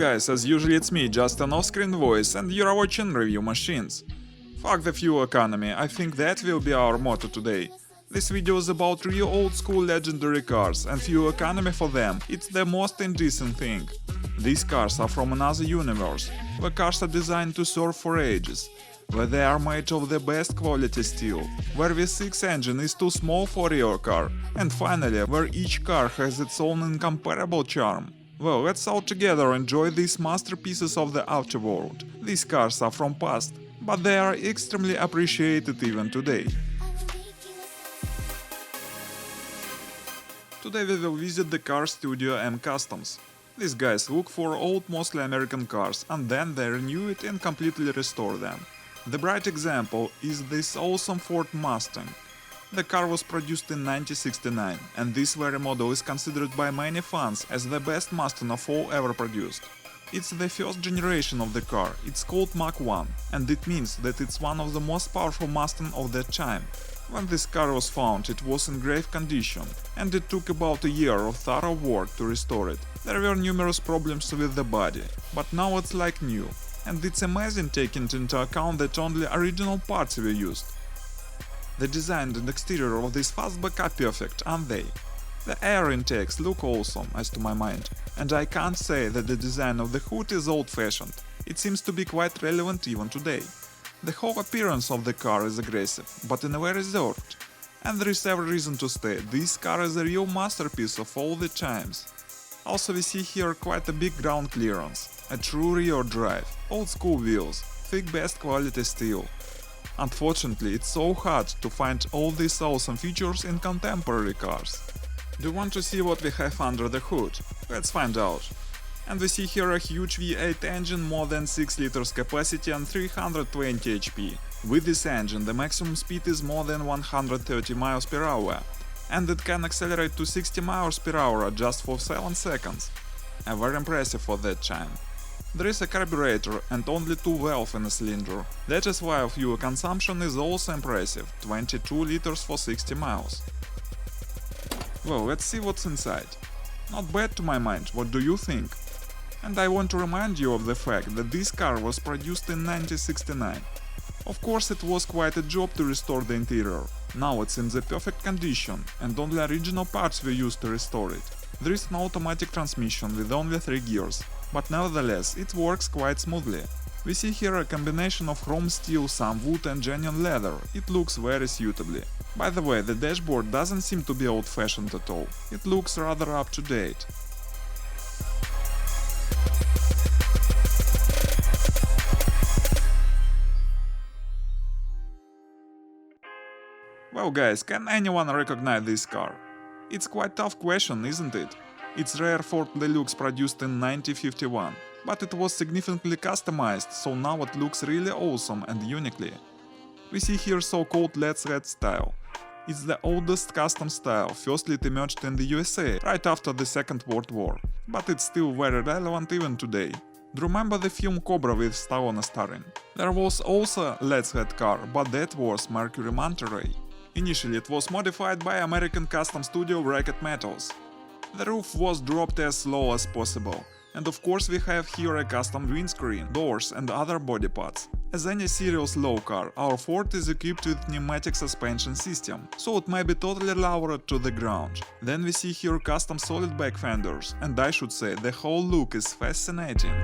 guys, as usually it's me, just an off-screen voice, and you're watching Review Machines. Fuck the fuel economy, I think that will be our motto today. This video is about real old school legendary cars, and fuel economy for them, it's the most indecent thing. These cars are from another universe, where cars are designed to serve for ages, where they are made of the best quality steel, where V6 engine is too small for a real car, and finally, where each car has its own incomparable charm. Well, let's all together enjoy these masterpieces of the outer world. These cars are from past, but they are extremely appreciated even today. Today we will visit the car studio M Customs. These guys look for old mostly American cars and then they renew it and completely restore them. The bright example is this awesome Ford Mustang. The car was produced in 1969 and this very model is considered by many fans as the best Mustang of all ever produced. It's the first generation of the car, it's called Mach 1 and it means that it's one of the most powerful Mustang of that time. When this car was found it was in grave condition and it took about a year of thorough work to restore it. There were numerous problems with the body, but now it's like new. And it's amazing taking into account that only original parts were used. The design and exterior of this fastback are perfect, aren't they? The air intakes look awesome, as to my mind, and I can't say that the design of the hood is old-fashioned, it seems to be quite relevant even today. The whole appearance of the car is aggressive, but in a way reserved. And there is every reason to say this car is a real masterpiece of all the times. Also we see here quite a big ground clearance, a true rear drive, old school wheels, thick best quality steel. Unfortunately, it's so hard to find all these awesome features in contemporary cars. Do you want to see what we have under the hood? Let's find out. And we see here a huge V8 engine, more than 6 liters capacity and 320 HP. With this engine the maximum speed is more than 130 miles per hour, and it can accelerate to 60 miles per hour just for 7 seconds. Very impressive for that time. There is a carburetor and only 2 valves in a cylinder. That is why fuel consumption is also impressive, 22 liters for 60 miles. Well, let's see what's inside. Not bad to my mind, what do you think? And I want to remind you of the fact that this car was produced in 1969. Of course it was quite a job to restore the interior. Now it's in the perfect condition and only original parts were used to restore it. There is an automatic transmission with only 3 gears, but nevertheless it works quite smoothly. We see here a combination of chrome steel, some wood and genuine leather, it looks very suitably. By the way, the dashboard doesn't seem to be old-fashioned at all, it looks rather up-to-date. Well guys, can anyone recognize this car? It's quite tough question, isn't it? It's rare Ford Deluxe produced in 1951, but it was significantly customized, so now it looks really awesome and uniquely. We see here so-called Let's Red style. It's the oldest custom style, firstly it emerged in the USA right after the Second World War, but it's still very relevant even today. Do you remember the film Cobra with Stallone starring? There was also Let's Red car, but that was Mercury Monterey. Initially it was modified by American custom studio Racket Metals. The roof was dropped as low as possible, and of course we have here a custom windscreen, doors and other body parts. As any serious low car, our Ford is equipped with pneumatic suspension system, so it may be totally lowered to the ground. Then we see here custom solid back fenders, and I should say the whole look is fascinating.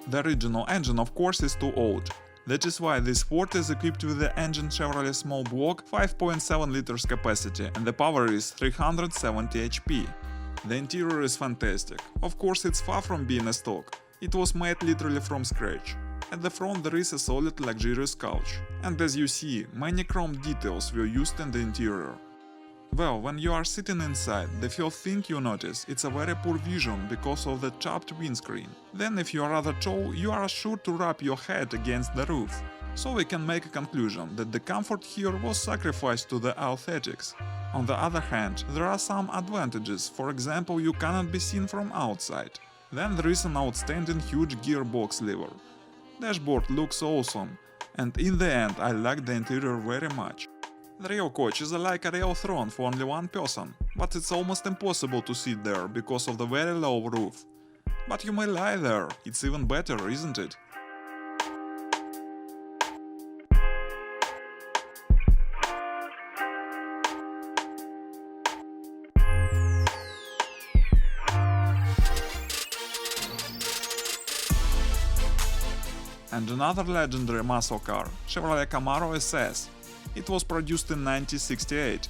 The original engine of course is too old. That is why this Ford is equipped with the engine Chevrolet small block 5.7 liters capacity and the power is 370 HP. The interior is fantastic. Of course it's far from being a stock, it was made literally from scratch. At the front there is a solid luxurious couch, and as you see, many chrome details were used in the interior. Well, when you are sitting inside, the first thing you notice it's a very poor vision because of the chopped windscreen. Then if you are rather tall, you are sure to rub your head against the roof. So we can make a conclusion that the comfort here was sacrificed to the aesthetics. On the other hand, there are some advantages, for example you cannot be seen from outside. Then there is an outstanding huge gearbox lever. Dashboard looks awesome, and in the end I like the interior very much. The real coach is like a real throne for only one person, but it's almost impossible to sit there because of the very low roof. But you may lie there, it's even better, isn't it? And another legendary muscle car, Chevrolet Camaro SS. It was produced in 1968.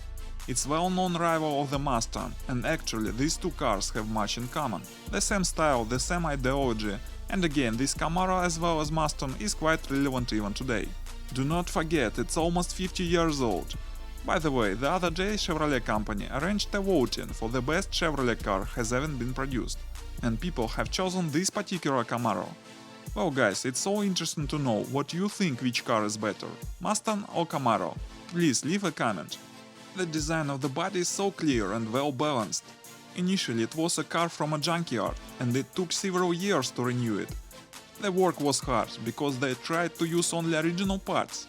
It's well-known rival of the Mustang, and actually these two cars have much in common. The same style, the same ideology, and again this Camaro as well as Mustang is quite relevant even today. Do not forget, it's almost 50 years old. By the way, the other day Chevrolet company arranged a voting for the best Chevrolet car has ever been produced, and people have chosen this particular Camaro. Well guys, it's so interesting to know what you think which car is better, Mustang or Camaro. Please leave a comment. The design of the body is so clear and well balanced. Initially it was a car from a junkyard, and it took several years to renew it. The work was hard, because they tried to use only original parts.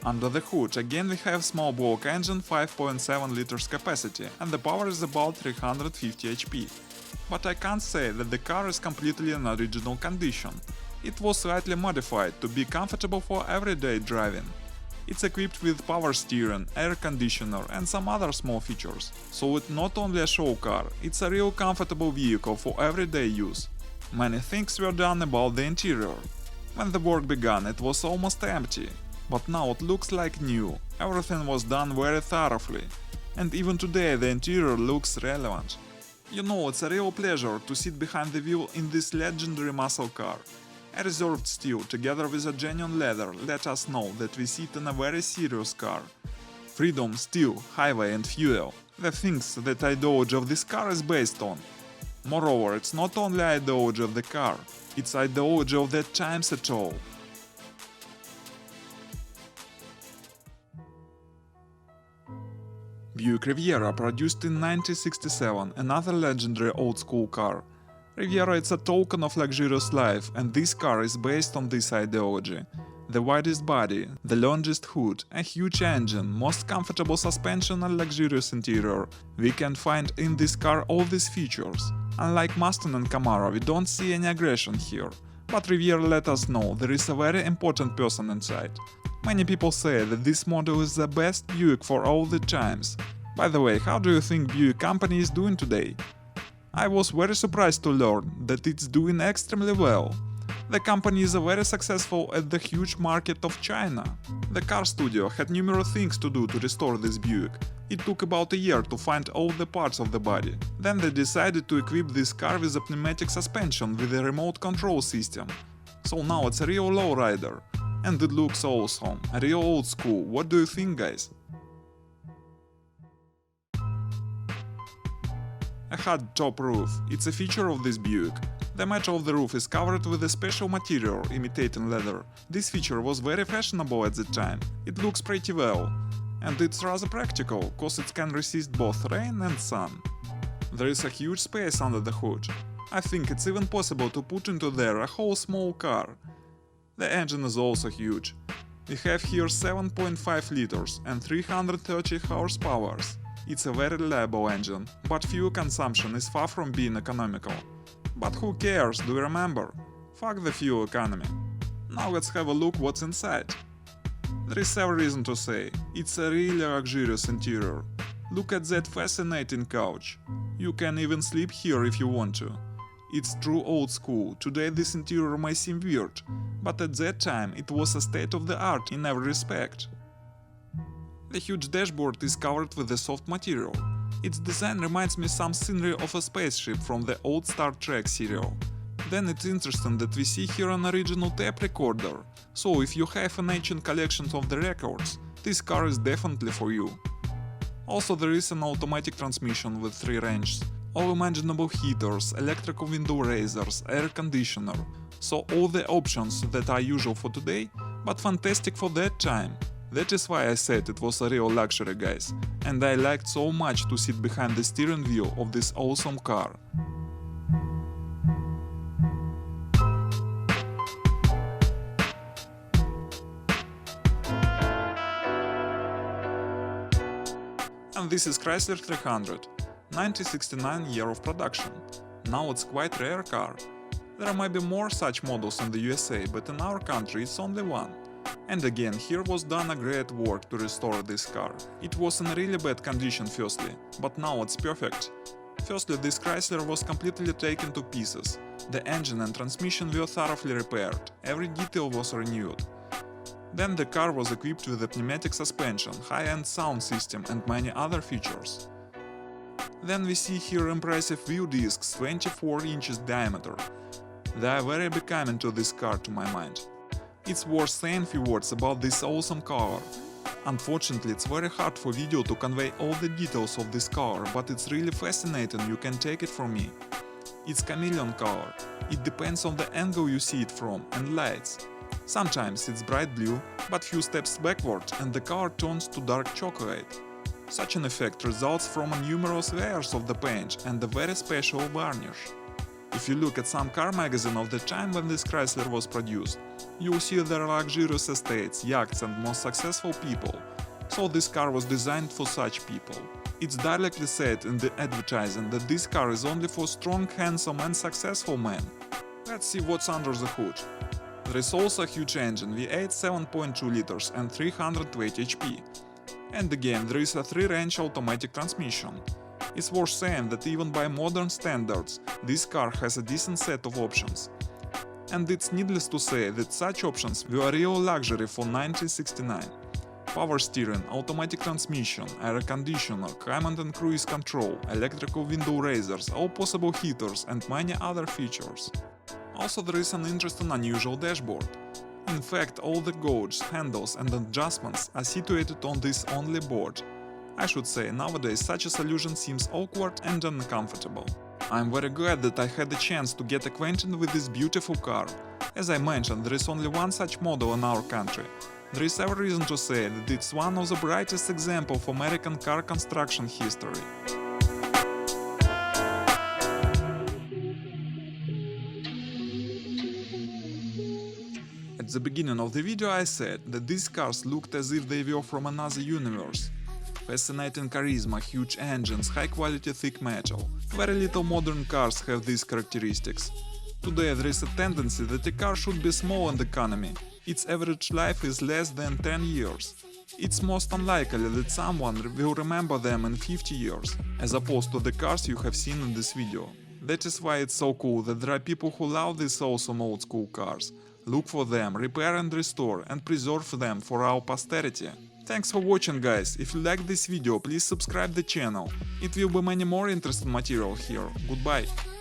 Under the hood again we have small block engine 5.7 liters capacity, and the power is about 350 HP. But I can't say that the car is completely in original condition. It was slightly modified to be comfortable for everyday driving. It's equipped with power steering, air conditioner and some other small features. So it's not only a show car, it's a real comfortable vehicle for everyday use. Many things were done about the interior. When the work began it was almost empty, but now it looks like new. Everything was done very thoroughly, and even today the interior looks relevant. You know, it's a real pleasure to sit behind the wheel in this legendary muscle car. A reserved steel together with a genuine leather let us know that we sit in a very serious car. Freedom, steel, highway and fuel, the things that ideology of this car is based on. Moreover, it's not only ideology of the car, it's ideology of the times at all. Buick Riviera produced in 1967, another legendary old-school car. Riviera is a token of luxurious life, and this car is based on this ideology. The widest body, the longest hood, a huge engine, most comfortable suspension and luxurious interior. We can find in this car all these features. Unlike Mustang and Camaro, we don't see any aggression here. But Riviera let us know there is a very important person inside. Many people say that this model is the best Buick for all the times. By the way, how do you think Buick company is doing today? I was very surprised to learn that it's doing extremely well. The company is very successful at the huge market of China. The car studio had numerous things to do to restore this Buick. It took about a year to find all the parts of the body. Then they decided to equip this car with a pneumatic suspension with a remote control system. So now it's a real lowrider. And it looks awesome, a real old school. What do you think, guys? A hard top roof, it's a feature of this Buick. The metal of the roof is covered with a special material imitating leather. This feature was very fashionable at the time. It looks pretty well. And it's rather practical, cause it can resist both rain and sun. There is a huge space under the hood. I think it's even possible to put into there a whole small car. The engine is also huge. We have here 7.5 liters and 330 horsepower. It's a very reliable engine, but fuel consumption is far from being economical. But who cares, do you remember? Fuck the fuel economy. Now let's have a look what's inside. There is every reason to say, it's a really luxurious interior. Look at that fascinating couch. You can even sleep here if you want to. It's true old school, today this interior may seem weird, but at that time it was a state of the art in every respect. The huge dashboard is covered with a soft material. Its design reminds me some scenery of a spaceship from the old Star Trek serial. Then it's interesting that we see here an original tape recorder, so if you have an ancient collection of the records, this car is definitely for you. Also there is an automatic transmission with 3 ranges, all imaginable heaters, electrical window raisers, air conditioner, so all the options that are usual for today, but fantastic for that time. That is why I said it was a real luxury, guys, and I liked so much to sit behind the steering wheel of this awesome car. And this is Chrysler 300. 1969 year of production. Now it's quite rare car. There might be more such models in the USA, but in our country it's only one. And again, here was done a great work to restore this car. It was in really bad condition firstly, but now it's perfect. Firstly, this Chrysler was completely taken to pieces. The engine and transmission were thoroughly repaired, every detail was renewed. Then the car was equipped with a pneumatic suspension, high-end sound system and many other features. Then we see here impressive wheel discs 24 inches diameter. They are very becoming to this car to my mind. It's worth saying few words about this awesome car. Unfortunately, it's very hard for video to convey all the details of this car, but it's really fascinating, you can take it from me. It's chameleon color. It depends on the angle you see it from and lights. Sometimes it's bright blue, but few steps backward and the color turns to dark chocolate. Such an effect results from numerous layers of the paint and a very special varnish. If you look at some car magazine of the time when this Chrysler was produced, you'll see their luxurious estates, yachts and most successful people. So this car was designed for such people. It's directly said in the advertising that this car is only for strong, handsome and successful men. Let's see what's under the hood. There is also a huge engine V8 7.2 liters and 320 HP. And again, there is a 3-range automatic transmission. It's worth saying that even by modern standards, this car has a decent set of options. And it's needless to say that such options were a real luxury for 1969. Power steering, automatic transmission, air conditioner, climate and cruise control, electrical window raisers, all possible heaters and many other features. Also there is an interesting unusual dashboard. In fact, all the gauges, handles and adjustments are situated on this only board. I should say, nowadays such a solution seems awkward and uncomfortable. I'm very glad that I had the chance to get acquainted with this beautiful car. As I mentioned, there is only one such model in our country. There is every reason to say that it's one of the brightest examples of American car construction history. At the beginning of the video I said that these cars looked as if they were from another universe. Fascinating charisma, huge engines, high quality thick metal. Very little modern cars have these characteristics. Today there is a tendency that a car should be small in economy. Its average life is less than 10 years. It's most unlikely that someone will remember them in 50 years, as opposed to the cars you have seen in this video. That is why it's so cool that there are people who love these awesome old school cars. Look for them, repair and restore, and preserve them for our posterity. Thanks for watching, guys. If you liked this video, please subscribe the channel. It will be many more interesting material here. Goodbye.